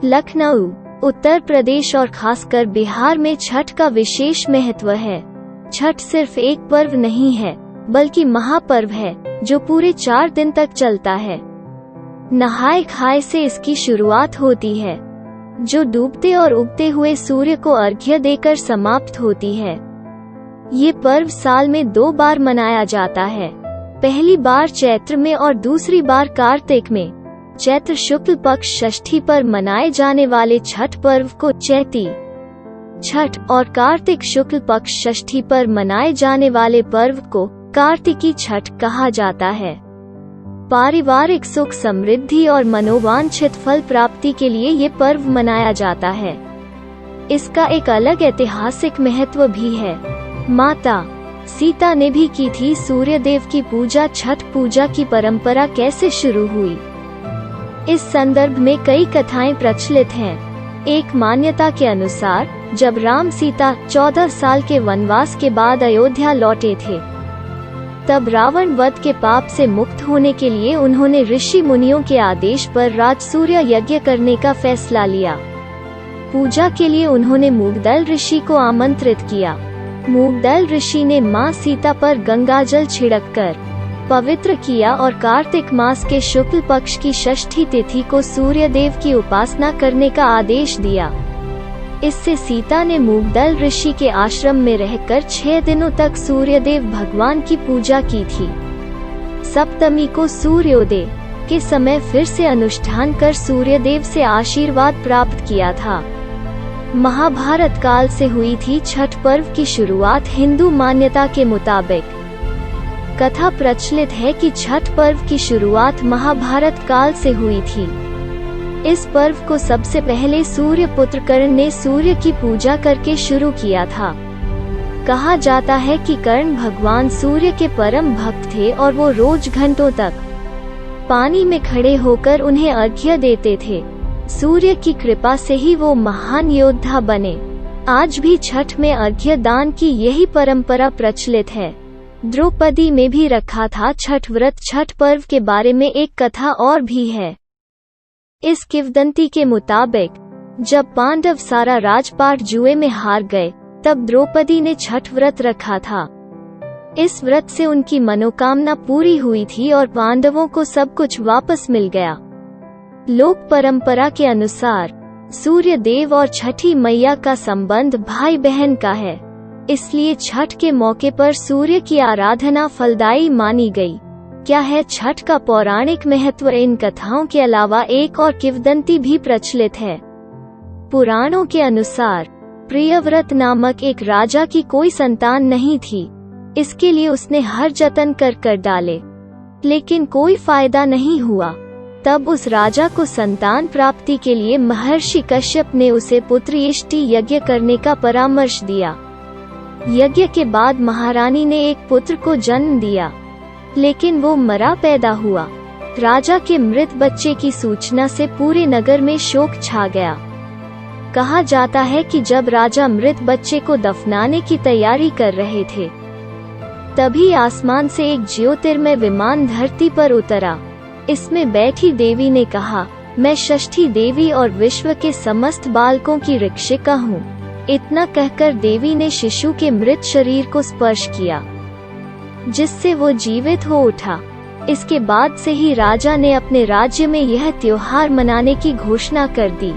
लखनऊ, उत्तर प्रदेश और खासकर बिहार में छठ का विशेष महत्व है। छठ सिर्फ एक पर्व नहीं है, बल्कि महापर्व है जो पूरे 4 दिन तक चलता है। नहाए खाए से इसकी शुरुआत होती है, जो डूबते और उगते हुए सूर्य को अर्घ्य देकर समाप्त होती है। ये पर्व साल में 2 बार मनाया जाता है, पहली बार चैत्र में और दूसरी बार कार्तिक में। चैत्र शुक्ल पक्ष षष्ठी पर मनाए जाने वाले छठ पर्व को चैती छठ और कार्तिक शुक्ल पक्ष षष्ठी पर मनाए जाने वाले पर्व को कार्तिकी छठ कहा जाता है। पारिवारिक सुख समृद्धि और मनोवांछित फल प्राप्ति के लिए ये पर्व मनाया जाता है। इसका एक अलग ऐतिहासिक महत्व भी है। माता सीता ने भी की थी सूर्य देव की पूजा। छठ पूजा की परंपरा कैसे शुरू हुई, इस संदर्भ में कई कथाएं प्रचलित हैं। एक मान्यता के अनुसार जब राम सीता 14 साल के वनवास के बाद अयोध्या लौटे थे, तब रावण वध के पाप से मुक्त होने के लिए उन्होंने ऋषि मुनियों के आदेश पर राजसूर्य यज्ञ करने का फैसला लिया। पूजा के लिए उन्होंने मूगदल ऋषि को आमंत्रित किया। मूगदल ऋषि ने मां सीता पर गंगाजल छिड़ककर पवित्र किया और कार्तिक मास के शुक्ल पक्ष की षष्ठी तिथि को सूर्य देव की उपासना करने का आदेश दिया। इससे सीता ने मूगदल ऋषि के आश्रम में रहकर 6 दिनों तक सूर्यदेव भगवान की पूजा की थी। सप्तमी को सूर्योदय के समय फिर से अनुष्ठान कर सूर्यदेव से आशीर्वाद प्राप्त किया था। महाभारत काल से हुई थी छठ पर्व की शुरुआत। हिंदू मान्यता के मुताबिक कथा प्रचलित है कि छठ पर्व की शुरुआत महाभारत काल से हुई थी। इस पर्व को सबसे पहले सूर्य पुत्र कर्ण ने सूर्य की पूजा करके शुरू किया था। कहा जाता है कि कर्ण भगवान सूर्य के परम भक्त थे और वो रोज घंटों तक पानी में खड़े होकर उन्हें अर्घ्य देते थे। सूर्य की कृपा से ही वो महान योद्धा बने। आज भी छठ में अर्घ्य दान की यही परंपरा प्रचलित है। द्रौपदी में भी रखा था छठ व्रत। छठ पर्व के बारे में एक कथा और भी है। इस किंवदंती के मुताबिक जब पांडव सारा राजपाट जुए में हार गए, तब द्रौपदी ने छठ व्रत रखा था। इस व्रत से उनकी मनोकामना पूरी हुई थी और पांडवों को सब कुछ वापस मिल गया। लोक परंपरा के अनुसार सूर्य देव और छठी मैया का संबंध भाई बहन का है, इसलिए छठ के मौके पर सूर्य की आराधना फलदायी मानी गई। क्या है छठ का पौराणिक महत्व? इन कथाओं के अलावा एक और किंवदंती भी प्रचलित है। पुराणों के अनुसार प्रियव्रत नामक एक राजा की कोई संतान नहीं थी। इसके लिए उसने हर जतन कर डाले, लेकिन कोई फायदा नहीं हुआ। तब उस राजा को संतान प्राप्ति के लिए महर्षि कश्यप ने उसे पुत्र इष्टि यज्ञ करने का परामर्श दिया। यज्ञ के बाद महारानी ने एक पुत्र को जन्म दिया, लेकिन वो मरा पैदा हुआ। राजा के मृत बच्चे की सूचना से पूरे नगर में शोक छा गया। कहा जाता है कि जब राजा मृत बच्चे को दफनाने की तैयारी कर रहे थे, तभी आसमान से एक ज्योतिर्मय विमान धरती पर उतरा। इसमें बैठी देवी ने कहा, मैं षष्ठी देवी और विश्व के समस्त बालकों की रक्षिका हूँ। इतना कहकर देवी ने शिशु के मृत शरीर को स्पर्श किया, जिससे वो जीवित हो उठा। इसके बाद से ही राजा ने अपने राज्य में यह त्योहार मनाने की घोषणा कर दी।